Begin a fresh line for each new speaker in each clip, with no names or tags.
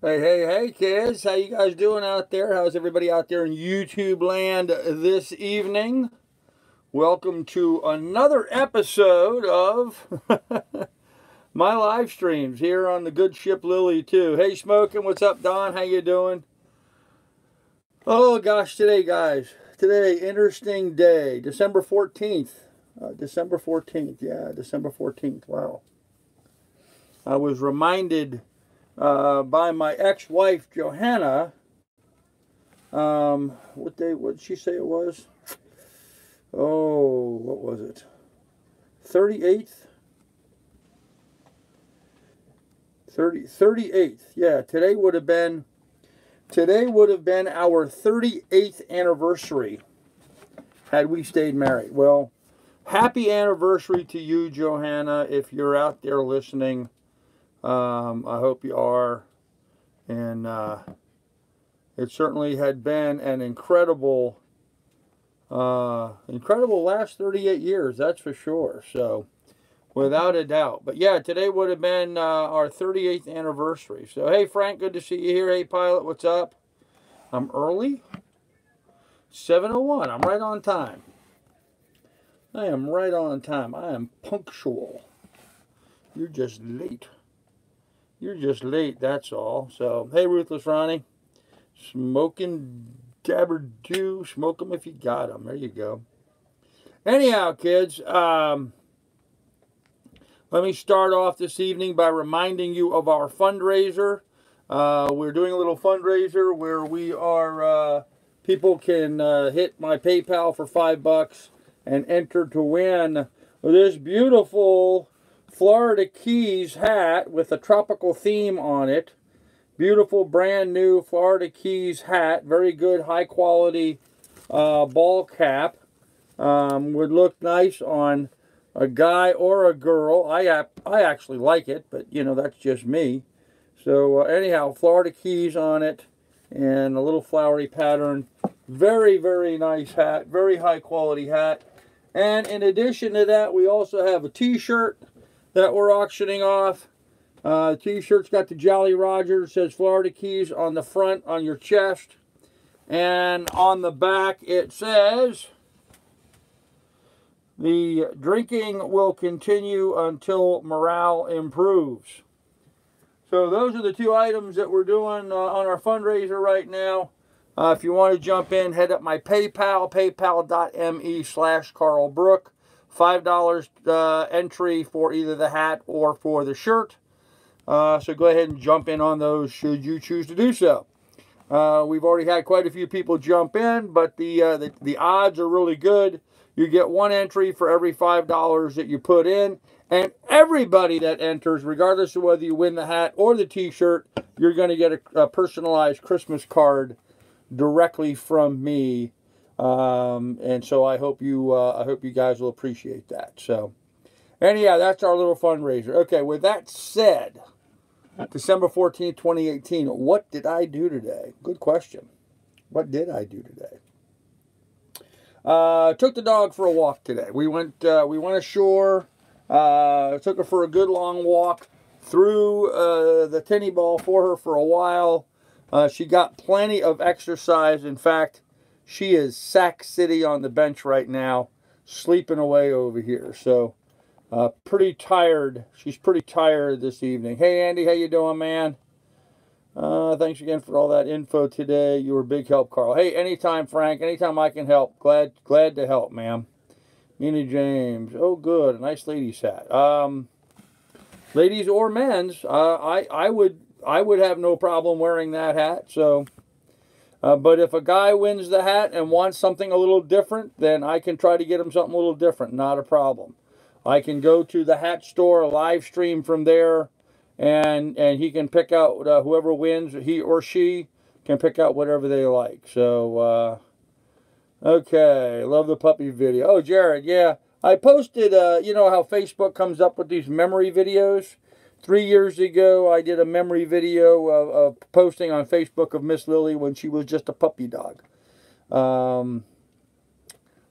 Hey, kids. How you guys doing out there? How's everybody out there in YouTube land this evening? Welcome to another episode of my live streams here on the good ship Lily too. Hey, Smoking, what's up, Don? How you doing? Oh, gosh, today, guys. Today, interesting day. December 14th. December 14th. Yeah, December 14th. Wow. I was reminded by my ex-wife Johanna. What did she say it was? Oh, what was it? 38th? 38th. Yeah, today would have been our 38th anniversary had we stayed married. Well, happy anniversary to you, Johanna, if you're out there listening. I hope you are, and it certainly had been an incredible last 38 years, that's for sure. So, without a doubt. But yeah, today would have been our 38th anniversary. So, hey, Frank, good to see you here. Hey, Pilot, what's up? I'm early. 7:01. I'm right on time. I am right on time. I am punctual. You're just late. You're just late, that's all. So, hey, Ruthless Ronnie. Smoking Dabber-Do. Smoke them if you got them. There you go. Anyhow, kids, let me start off this evening by reminding you of our fundraiser. We're doing a little fundraiser where we are, people can hit my PayPal for $5 and enter to win this beautiful Florida Keys hat with a tropical theme on it. Beautiful brand new Florida Keys hat. Very good high quality ball cap. Would look nice on a guy or a girl. I actually like it, but you know, that's just me. So anyhow, Florida Keys on it and a little flowery pattern. Very, very nice hat. Very high quality hat. And in addition to that, we also have a t-shirt that we're auctioning off. T-shirt's got the Jolly Roger. It says Florida Keys on the front, on your chest. And on the back it says, the drinking will continue until morale improves. So those are the two items that we're doing on our fundraiser right now. If you want to jump in, head up my PayPal, paypal.me/Carl Brook. $5 entry for either the hat or for the shirt. So go ahead and jump in on those should you choose to do so. We've already had quite a few people jump in, but the odds are really good. You get one entry for every $5 that you put in, and everybody that enters, regardless of whether you win the hat or the t-shirt, you're going to get a personalized Christmas card directly from me. And so I hope you guys will appreciate that. So anyhow, that's our little fundraiser. Okay, with that said, December 14th, 2018, what did I do today? Good question. What did I do today? Took the dog for a walk today. We went ashore. Took her for a good long walk. Threw the tennis ball for her for a while. She got plenty of exercise. In fact, she is Sac City on the bench right now, sleeping away over here. So, pretty tired. She's pretty tired this evening. Hey, Andy, how you doing, man? Thanks again for all that info today. You were a big help, Carl. Hey, anytime, Frank. Anytime I can help. Glad to help, ma'am. Nina James. Oh, good. A nice ladies hat. Ladies or men's. I would have no problem wearing that hat. So, but if a guy wins the hat and wants something a little different, then I can try to get him something a little different. Not a problem. I can go to the hat store, live stream from there, and he can pick out whoever wins. He or she can pick out whatever they like. So, okay, love the puppy video. Oh, Jared, yeah, I posted. You know how Facebook comes up with these memory videos. 3 years ago, I did a memory video of posting on Facebook of Miss Lily when she was just a puppy dog.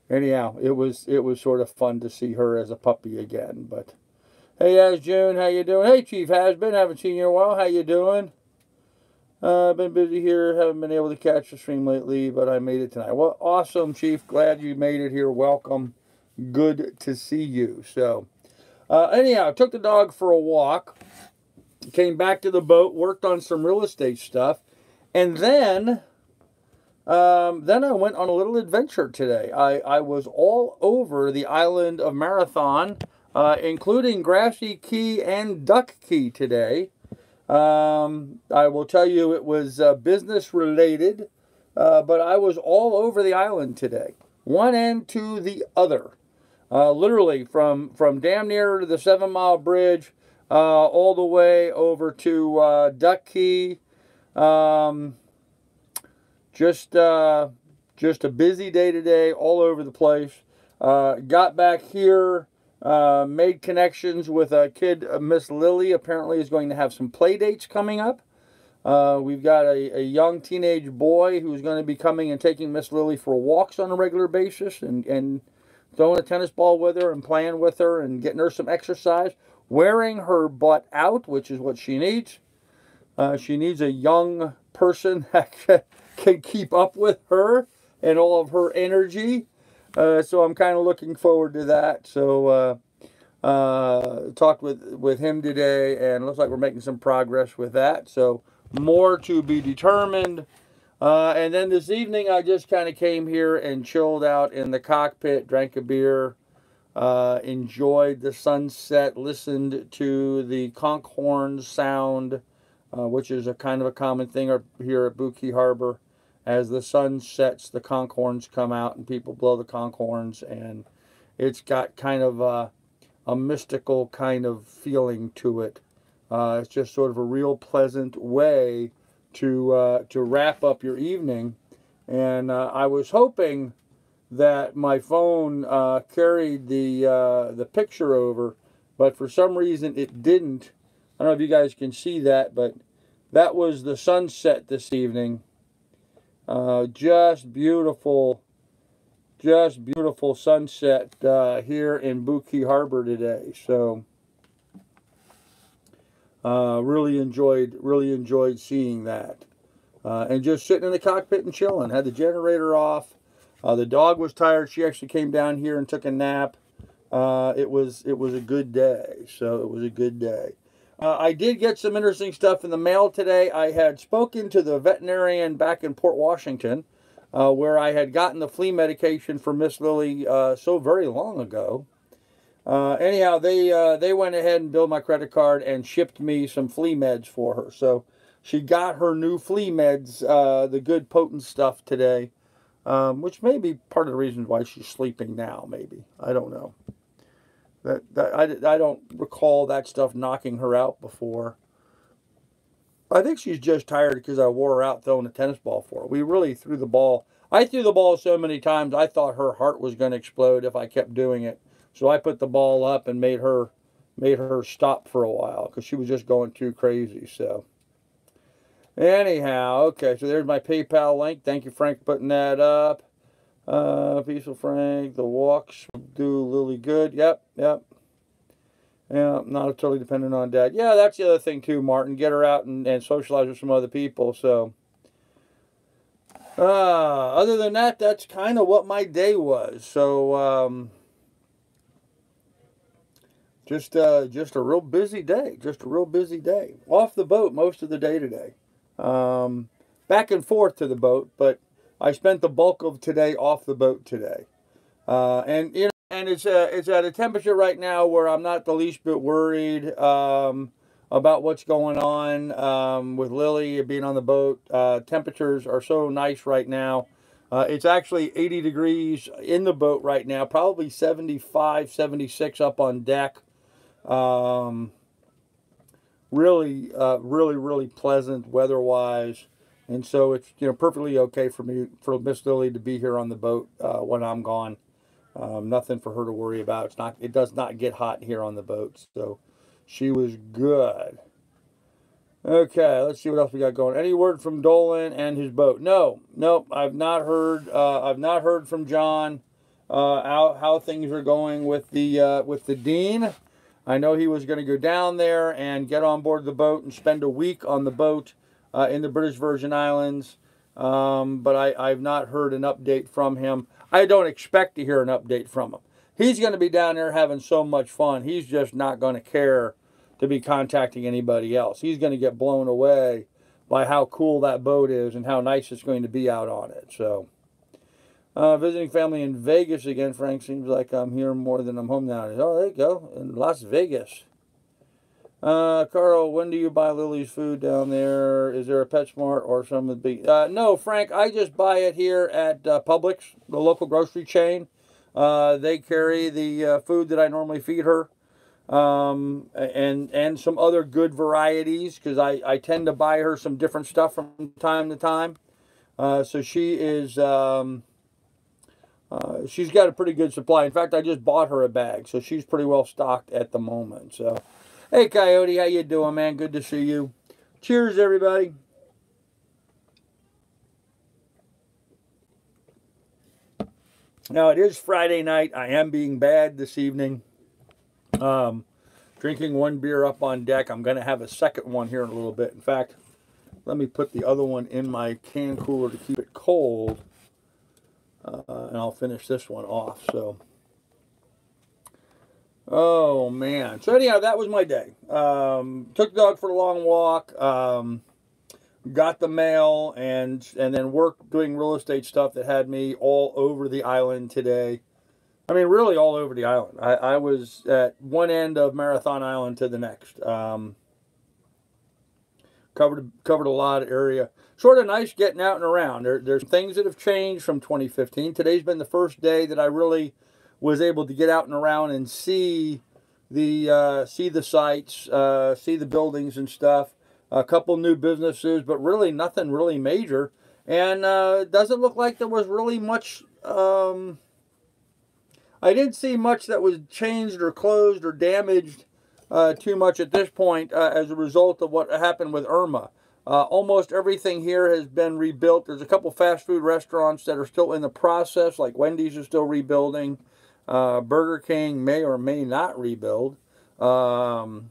Anyhow, it was sort of fun to see her as a puppy again. But hey, as June, how you doing? Hey, Chief Hasbin, haven't seen you in a while. How you doing? I've been busy here. Haven't been able to catch the stream lately, but I made it tonight. Well, awesome, Chief. Glad you made it here. Welcome. Good to see you. So, anyhow, took the dog for a walk. Came back to the boat. Worked on some real estate stuff. And then I went on a little adventure today. I was all over the island of Marathon, including Grassy Key and Duck Key today. I will tell you it was business related, but I was all over the island today, one end to the other, literally from damn near to the 7 Mile Bridge, all the way over to Duck Key. Just a busy day today, all over the place. Got back here. Made connections with a kid, Miss Lily, apparently is going to have some play dates coming up. We've got a young teenage boy who's going to be coming and taking Miss Lily for walks on a regular basis and throwing a tennis ball with her and playing with her and getting her some exercise, wearing her butt out, which is what she needs. She needs a young person that can keep up with her and all of her energy. So I'm kind of looking forward to that. So talked with him today, and looks like we're making some progress with that. So more to be determined. And then this evening, I just kind of came here and chilled out in the cockpit, drank a beer, enjoyed the sunset, listened to the conch horn sound, which is a kind of a common thing here at Buki Harbor. As the sun sets, the conch horns come out and people blow the conch horns, and it's got kind of a mystical kind of feeling to it. It's just sort of a real pleasant way to wrap up your evening. And I was hoping that my phone carried the picture over, but for some reason it didn't. I don't know if you guys can see that, but that was the sunset this evening. Just beautiful sunset here in Buki Harbor today. So really enjoyed seeing that, and just sitting in the cockpit and chilling. Had the generator off. The dog was tired. She actually came down here and took a nap. It was a good day. So it was a good day. I did get some interesting stuff in the mail today. I had spoken to the veterinarian back in Port Washington, where I had gotten the flea medication for Miss Lily so very long ago. Anyhow, they went ahead and billed my credit card and shipped me some flea meds for her. So she got her new flea meds, the good potent stuff today, which may be part of the reason why she's sleeping now, maybe. I don't know. I don't recall that stuff knocking her out before. I think she's just tired because I wore her out throwing a tennis ball for her. We really threw the ball. I threw the ball so many times I thought her heart was going to explode if I kept doing it. So I put the ball up and made her stop for a while because she was just going too crazy. So anyhow, okay, so there's my PayPal link. Thank you, Frank, for putting that up. Peaceful Frank, the walks do Lily good. Yep. Yeah, not totally dependent on Dad. Yeah, that's the other thing too, Martin. Get her out and socialize with some other people. So, other than that, that's kind of what my day was. So, just a real busy day. Just a real busy day. Off the boat most of the day today. Back and forth to the boat, but I spent the bulk of today off the boat today, and you know, and it's at a temperature right now where I'm not the least bit worried about what's going on with Lily being on the boat. Temperatures are so nice right now. It's actually 80 degrees in the boat right now, probably 75, 76 up on deck. Really pleasant weather-wise. And so it's, you know, perfectly okay for for Miss Lily to be here on the boat when I'm gone. Nothing for her to worry about. It does not get hot here on the boat. So she was good. Okay, let's see what else we got going. Any word from Dolan and his boat? No, I've not heard. I've not heard from John how things are going with the Dean. I know he was going to go down there and get on board the boat and spend a week on the boat in the British Virgin Islands. But I've not heard an update from him. I don't expect to hear an update from him. He's going to be down there having so much fun. He's just not going to care to be contacting anybody else. He's going to get blown away by how cool that boat is and how nice it's going to be out on it. So, visiting family in Vegas again, Frank. Seems like I'm here more than I'm home now. Oh, there you go, in Las Vegas. Carl, when do you buy Lily's food down there? Is there a PetSmart or some of the big... no, Frank, I just buy it here at Publix, the local grocery chain. They carry the food that I normally feed her, and some other good varieties, because I tend to buy her some different stuff from time to time. So she is... she's got a pretty good supply. In fact, I just bought her a bag, so she's pretty well stocked at the moment. So... Hey, Coyote, how you doing, man? Good to see you. Cheers, everybody. Now, it is Friday night. I am being bad this evening. Drinking one beer up on deck. I'm going to have a second one here in a little bit. In fact, let me put the other one in my can cooler to keep it cold. And I'll finish this one off, so... Oh, man. So, anyhow, that was my day. Took the dog for a long walk. Got the mail. And then worked doing real estate stuff that had me all over the island today. I mean, really all over the island. I was at one end of Marathon Island to the next. Covered a lot of area. Sort of nice getting out and around. There's things that have changed from 2015. Today's been the first day that I really... was able to get out and around and see the sites, see the buildings and stuff. A couple new businesses, but really nothing really major. And it doesn't look like there was really much. I didn't see much that was changed or closed or damaged too much at this point as a result of what happened with Irma. Almost everything here has been rebuilt. There's a couple fast food restaurants that are still in the process, like Wendy's is still rebuilding. Burger King may or may not rebuild. Pizza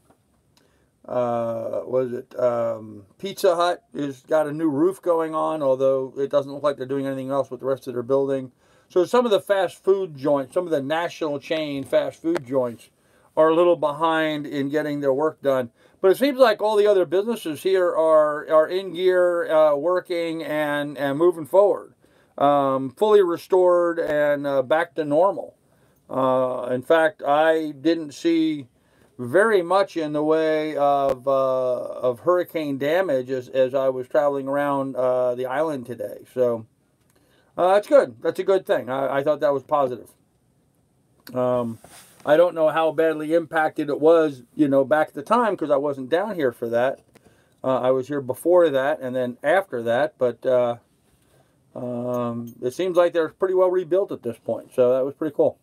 Hut has got a new roof going on, although it doesn't look like they're doing anything else with the rest of their building. So some of the fast food joints, some of the national chain fast food joints are a little behind in getting their work done. But it seems like all the other businesses here are in gear, working and moving forward. Fully restored and back to normal. In fact, I didn't see very much in the way of hurricane damage as I was traveling around the island today. So that's good. That's a good thing. I thought that was positive. I don't know how badly impacted it was, back at the time, because I wasn't down here for that. I was here before that and then after that, but it seems like they're pretty well rebuilt at this point. So that was pretty cool.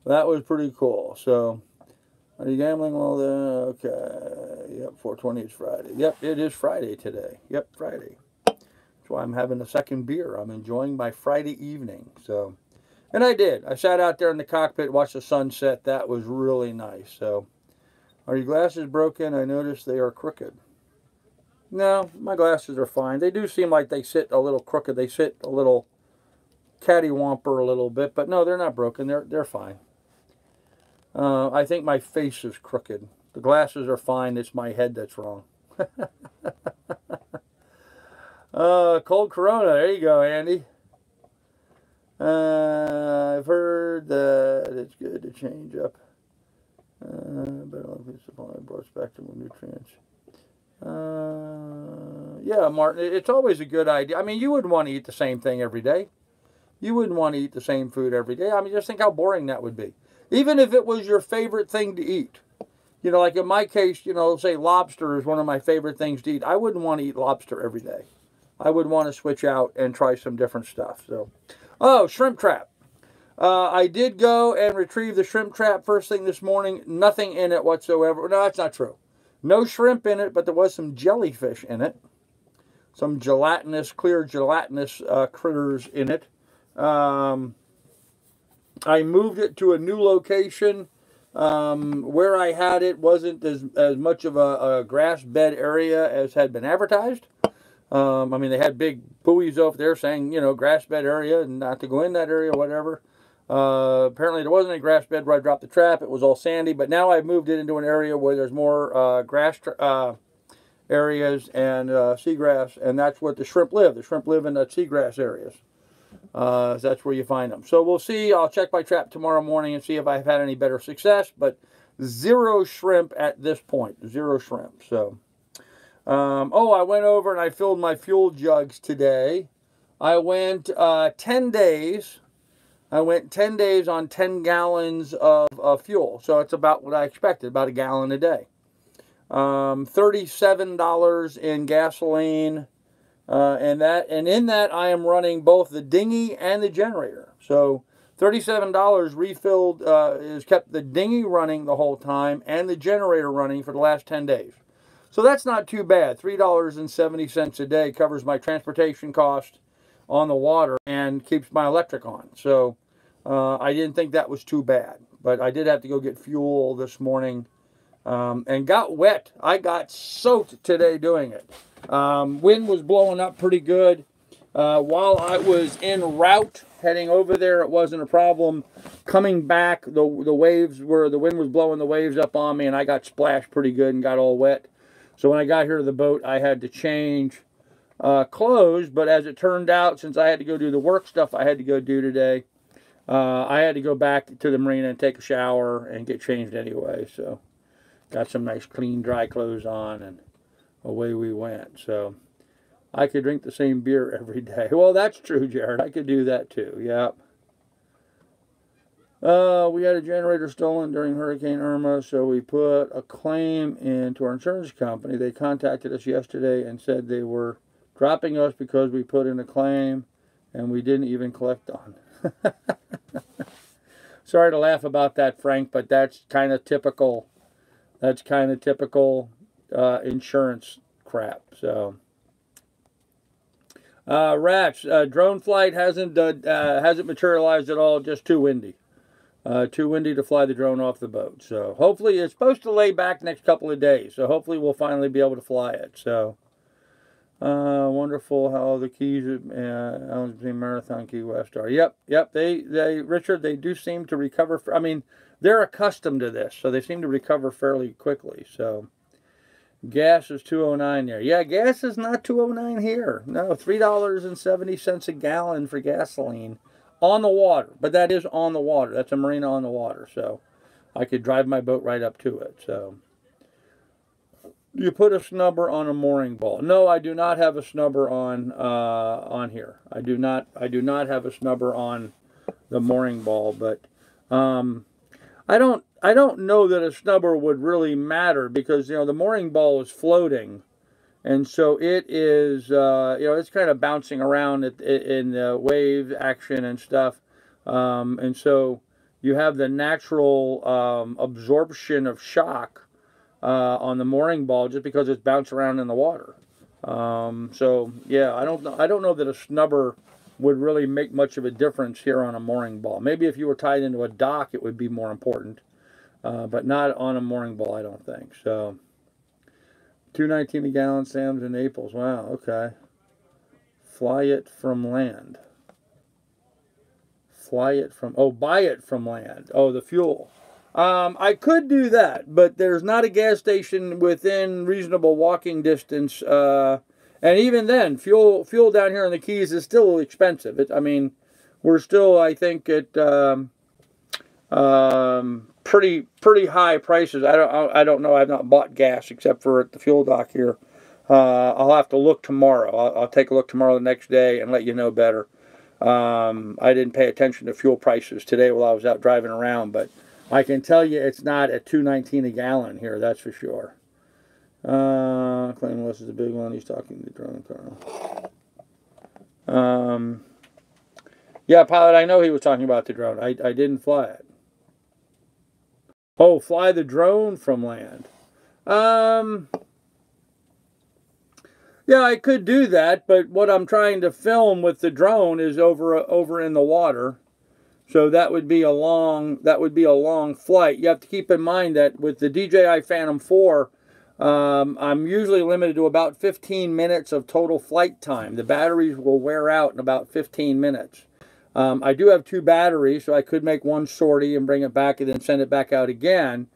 That was pretty cool. So, are you gambling? Well, okay. Yep, 420 is Friday. Yep, it is Friday today. Yep, Friday. That's why I'm having a second beer. I'm enjoying my Friday evening. So, and I did. I sat out there in the cockpit, watched the sunset. That was really nice. So, are your glasses broken? I noticed they are crooked. No, my glasses are fine. They do seem like they sit a little crooked. They sit a little cattywamper a little bit, but no, they're not broken. They're fine. I think my face is crooked. The glasses are fine. It's my head that's wrong. Cold Corona. There you go, Andy. I've heard that it's good to change up. But I'll supply a broad spectrum of nutrients. Yeah, Martin, it's always a good idea. I mean, you wouldn't want to eat the same thing every day. You wouldn't want to eat the same food every day. I mean, just think how boring that would be. Even if it was your favorite thing to eat. Like in my case, say lobster is one of my favorite things to eat. I wouldn't want to eat lobster every day. I would want to switch out and try some different stuff. So, oh, shrimp trap. I did go and retrieve the shrimp trap first thing this morning. Nothing in it whatsoever. No, that's not true. No shrimp in it, but there was some jellyfish in it. Some clear gelatinous critters in it. I moved it to a new location. Where I had it wasn't as much of a grass bed area as had been advertised. I mean, they had big buoys over there saying, you know, grass bed area and not to go in that area, whatever. Apparently there wasn't a grass bed where I dropped the trap. It was all sandy, but now I've moved it into an area where there's more grass areas and seagrass, and that's what the shrimp live. The shrimp live in the seagrass areas. That's where you find them. So we'll see. I'll check my trap tomorrow morning and see if I've had any better success, but zero shrimp at this point. Zero shrimp. So, oh, I went over and I filled my fuel jugs today. I went 10 days. I went 10 days on 10 gallons of fuel. So it's about what I expected, about a gallon a day. $37 in gasoline. And in that I am running both the dinghy and the generator. So $37 refilled has kept the dinghy running the whole time and the generator running for the last 10 days. So that's not too bad. $3.70 a day covers my transportation cost on the water and keeps my electric on. So I didn't think that was too bad. But I did have to go get fuel this morning and got wet. I got soaked today doing it. Wind was blowing up pretty good. While I was en route heading over there, it wasn't a problem. Coming back, the wind was blowing the waves up on me, and I got splashed pretty good and got all wet. So when I got here to the boat, I had to change clothes. But as it turned out, since I had to go do the work stuff I had to go do today, I had to go back to the marina and take a shower and get changed anyway. So got some nice, clean, dry clothes on, and away we went. So I could drink the same beer every day. Well, that's true, Jared. I could do that too. Yep. We had a generator stolen during Hurricane Irma, so we put a claim into our insurance company. They contacted us yesterday and said they were dropping us because we put in a claim and we didn't even collect on. Sorry to laugh about that, Frank, but that's kind of typical. That's kind of typical insurance crap. So, Rats, drone flight hasn't materialized at all. Just too windy. Too windy to fly the drone off the boat. So hopefully it's supposed to lay back next couple of days. So hopefully we'll finally be able to fly it. So wonderful how the Keys between Marathon Key West are. Yep. Richard, they do seem to recover. I mean, they're accustomed to this, so they seem to recover fairly quickly. So gas is $2.09 there. Yeah, gas is not $2.09 here. No, $3.70 a gallon for gasoline. On the water, but that is on the water. That's a marina on the water, so I could drive my boat right up to it. So, you put a snubber on a mooring ball? No, I do not have a snubber on here. I do not have a snubber on the mooring ball, but I don't know that a snubber would really matter because the mooring ball is floating. And so it is, it's kind of bouncing around in the wave action and stuff. And so you have the natural absorption of shock on the mooring ball just because it's bounced around in the water. So, yeah, I don't know that a snubber would really make much of a difference here on a mooring ball. Maybe if you were tied into a dock, it would be more important. But not on a mooring ball, I don't think. So $2.19 a gallon, Sam's in Naples. Wow, okay. Fly it from land. Buy it from land. Oh, the fuel. I could do that, but there's not a gas station within reasonable walking distance. And even then, fuel down here in the Keys is still expensive. We're still, I think, at pretty high prices. I don't know. I've not bought gas except for at the fuel dock here. I'll have to look tomorrow. I'll take a look tomorrow the next day and let you know better. I didn't pay attention to fuel prices today while I was out driving around, but I can tell you it's not at $2.19 a gallon here. That's for sure. Claim Lewis is a big one. He's talking to the drone car. Yeah, pilot. I know he was talking about the drone. I didn't fly it. Oh, fly the drone from land. Yeah, I could do that, but what I'm trying to film with the drone is over in the water. So that would be a long flight. You have to keep in mind that with the DJI Phantom 4, I'm usually limited to about 15 minutes of total flight time. The batteries will wear out in about 15 minutes. I do have 2 batteries, so I could make one sortie and bring it back and then send it back out again.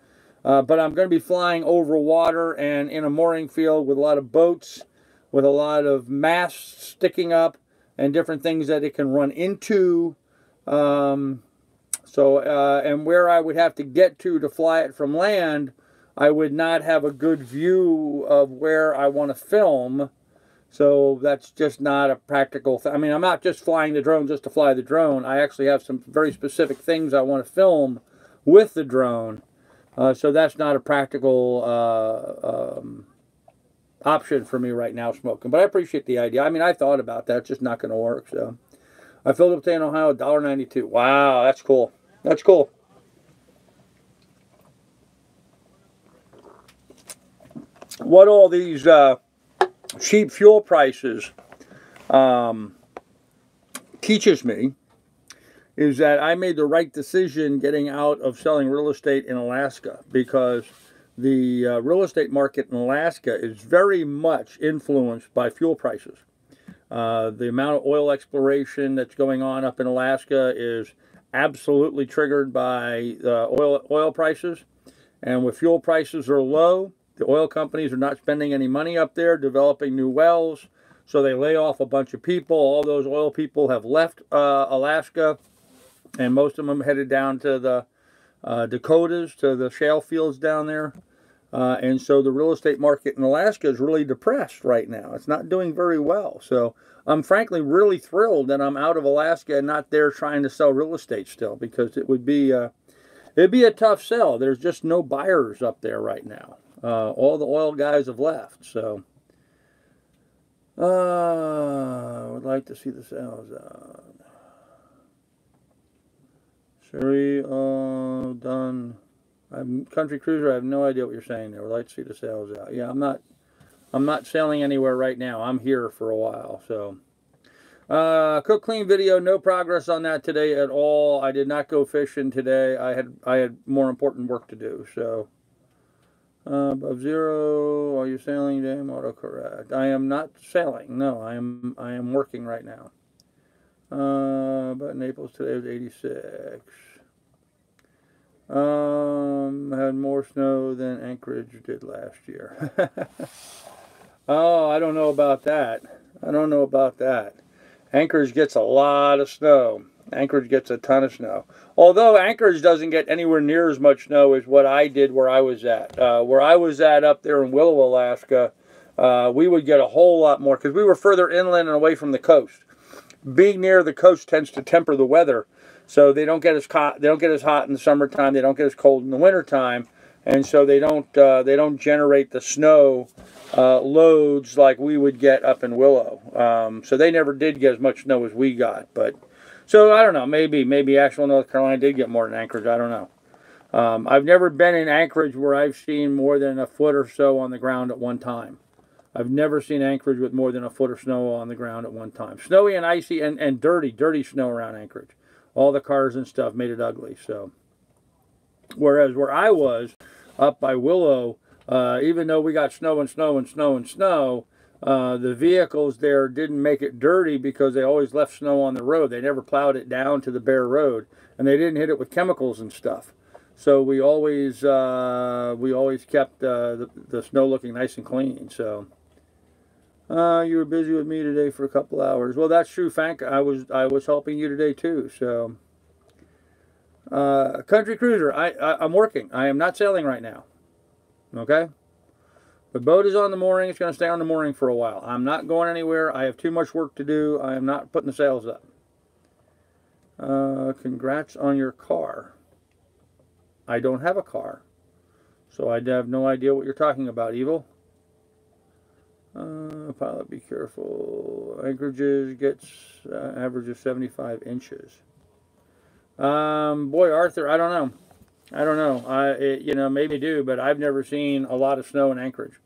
But I'm going to be flying over water and in a mooring field with a lot of boats, with a lot of masts sticking up and different things that it can run into. And where I would have to get to fly it from land, I would not have a good view of where I want to film. So that's just not a practical thing. I mean, I'm not just flying the drone just to fly the drone. I actually have some very specific things I want to film with the drone. So that's not a practical option for me right now, smoking. But I appreciate the idea. I mean, I thought about that. It's just not going to work. So I filled up today in Ohio, $1.92. Wow, that's cool. That's cool. What all these cheap fuel prices teaches me is that I made the right decision getting out of selling real estate in Alaska, because the real estate market in Alaska is very much influenced by fuel prices. The amount of oil exploration that's going on up in Alaska is absolutely triggered by oil prices. And with fuel prices are low, the oil companies are not spending any money up there developing new wells, so they lay off a bunch of people. All those oil people have left Alaska, and most of them headed down to the Dakotas, to the shale fields down there. And so the real estate market in Alaska is really depressed right now. It's not doing very well. So I'm frankly really thrilled that I'm out of Alaska and not there trying to sell real estate still, because it would be it'd be a tough sell. There's just no buyers up there right now. All the oil guys have left. So I would like to see the sales out. Sherry, done. I'm Country Cruiser. I have no idea what you're saying there. I'd like to see the sales out. Yeah, I'm not sailing anywhere right now. I'm here for a while. So, cook clean video. No progress on that today at all. I did not go fishing today. I had more important work to do. So, above zero. Are you sailing? Damn autocorrect. I am not sailing. No, I am working right now. But Naples today was 86. Had more snow than Anchorage did last year. Oh, I don't know about that. I don't know about that. Anchorage gets a lot of snow. Anchorage gets a ton of snow. Although Anchorage doesn't get anywhere near as much snow as what I did where I was at. Where I was at up there in Willow, Alaska, we would get a whole lot more because we were further inland and away from the coast. Being near the coast tends to temper the weather, so they don't get as hot. They don't get as hot in the summertime. They don't get as cold in the wintertime, and so they don't generate the snow loads like we would get up in Willow. So they never did get as much snow as we got. But so I don't know. Maybe actual North Carolina did get more than Anchorage. I don't know. I've never been in Anchorage where I've seen more than a foot or so on the ground at one time. I've never seen Anchorage with more than a foot of snow on the ground at one time. Snowy and icy and dirty snow around Anchorage. All the cars and stuff made it ugly. So, whereas where I was, up by Willow, even though we got snow, the vehicles there didn't make it dirty because they always left snow on the road. They never plowed it down to the bare road, and they didn't hit it with chemicals and stuff. So we always kept the snow looking nice and clean. So. You were busy with me today for a couple hours. Well, that's true, Frank. I was helping you today too. So, Country Cruiser, I'm working. I am not sailing right now. Okay. The boat is on the mooring. It's going to stay on the mooring for a while. I'm not going anywhere. I have too much work to do. I am not putting the sails up. Congrats on your car. I don't have a car, so I have no idea what you're talking about, Evil. Pilot, be careful. Anchorages gets average of 75 inches. Boy, Arthur, I don't know. Maybe do, but I've never seen a lot of snow in Anchorage.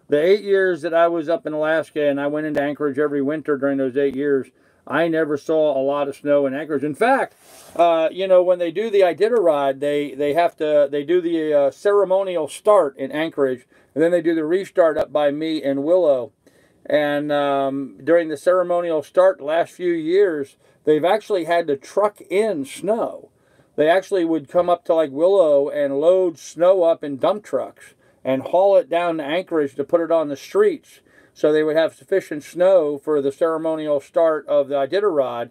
The 8 years that I was up in Alaska and I went into Anchorage every winter during those 8 years, I never saw a lot of snow in Anchorage. In fact, when they do the Iditarod, they do the ceremonial start in Anchorage. And then they do the restart up by me in Willow. And during the ceremonial start the last few years, they've actually had to truck in snow. They actually would come up to like Willow and load snow up in dump trucks and haul it down to Anchorage to put it on the streets, so they would have sufficient snow for the ceremonial start of the Iditarod.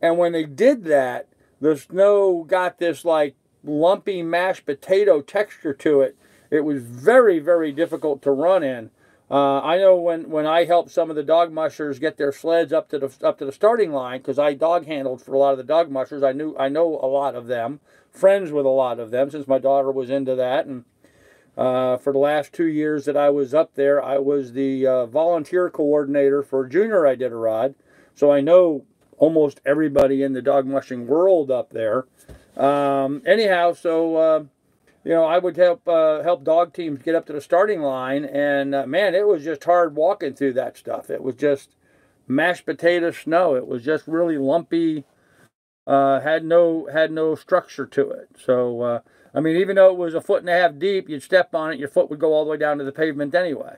And when they did that, the snow got this like lumpy mashed potato texture to it. It was very, very difficult to run in. I know when I helped some of the dog mushers get their sleds up to the starting line, because I dog handled for a lot of the dog mushers. I know a lot of them, friends with a lot of them, since my daughter was into that. And for the last 2 years that I was up there, I was the volunteer coordinator for Junior Iditarod, so I know almost everybody in the dog mushing world up there. Anyhow, so you know, I would help dog teams get up to the starting line, and man, it was just hard walking through that stuff. It was just mashed potato snow. It was just really lumpy. Had no structure to it. So I mean, even though it was 1.5 feet deep, you'd step on it, your foot would go all the way down to the pavement anyway.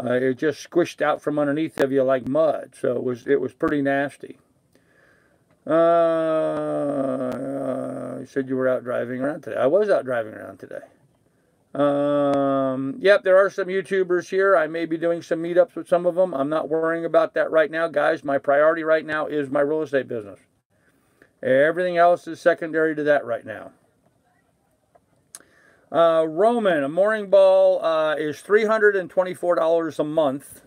It just squished out from underneath of you like mud. So it was pretty nasty. You said you were out driving around today. I was out driving around today. Yep, there are some YouTubers here. I may be doing some meetups with some of them. I'm not worrying about that right now, guys. My priority right now is my real estate business. Everything else is secondary to that right now. Roman, a mooring ball is $324 a month.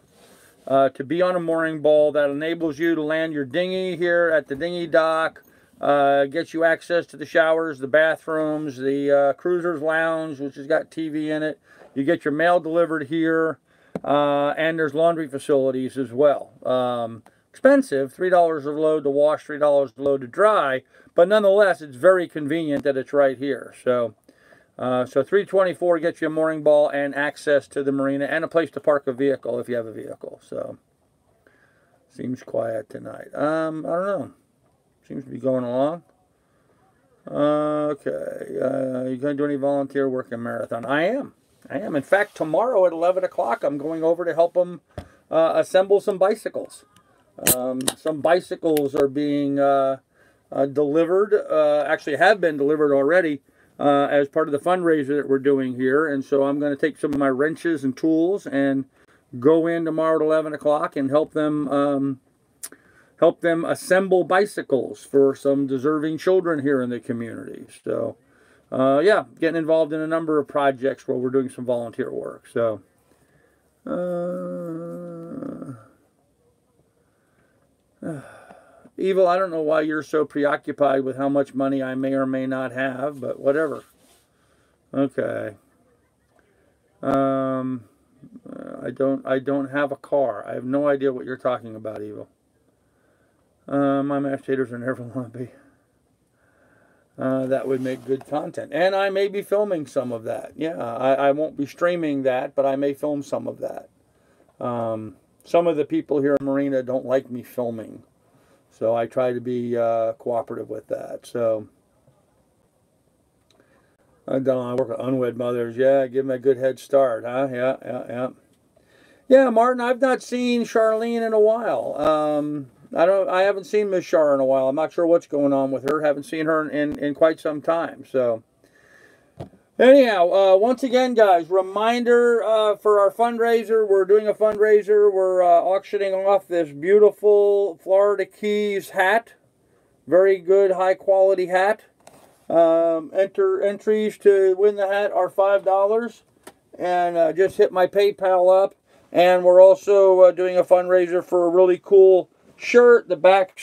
To be on a mooring ball that enables you to land your dinghy here at the dinghy dock, gets you access to the showers, the bathrooms, the cruiser's lounge, which has got TV in it. You get your mail delivered here, and there's laundry facilities as well. Expensive, $3 a load to wash, $3 a load to dry, but nonetheless, it's very convenient that it's right here. So $324 gets you a mooring ball and access to the marina and a place to park a vehicle if you have a vehicle. So seems quiet tonight. I don't know. Seems to be going along. Okay. You going to do any volunteer work in Marathon? I am. In fact, tomorrow at 11 o'clock, I'm going over to help them assemble some bicycles. Some bicycles are being delivered. Actually, have been delivered already. As part of the fundraiser that we're doing here. And so I'm going to take some of my wrenches and tools and go in tomorrow at 11 o'clock and help them assemble bicycles for some deserving children here in the community. So yeah, getting involved in a number of projects where we're doing some volunteer work. So Evil, I don't know why you're so preoccupied with how much money I may or may not have, but whatever. Okay. I don't have a car. I have no idea what you're talking about, Evil. My mashed potatoes are never lumpy. That would make good content. And I may be filming some of that. Yeah, I won't be streaming that, but I may film some of that. Some of the people here in Marina don't like me filming. So I try to be cooperative with that. So I work with unwed mothers. Yeah, give them a good head start, huh? Yeah. Yeah, Martin, I've not seen Charlene in a while. I haven't seen Miss Char in a while. I'm not sure what's going on with her. Haven't seen her in quite some time. So anyhow, once again, guys, reminder for our fundraiser. We're doing a fundraiser. We're auctioning off this beautiful Florida Keys hat. Very good, high-quality hat. Entries to win the hat are $5. And just hit my PayPal up. And we're also doing a fundraiser for a really cool shirt. The back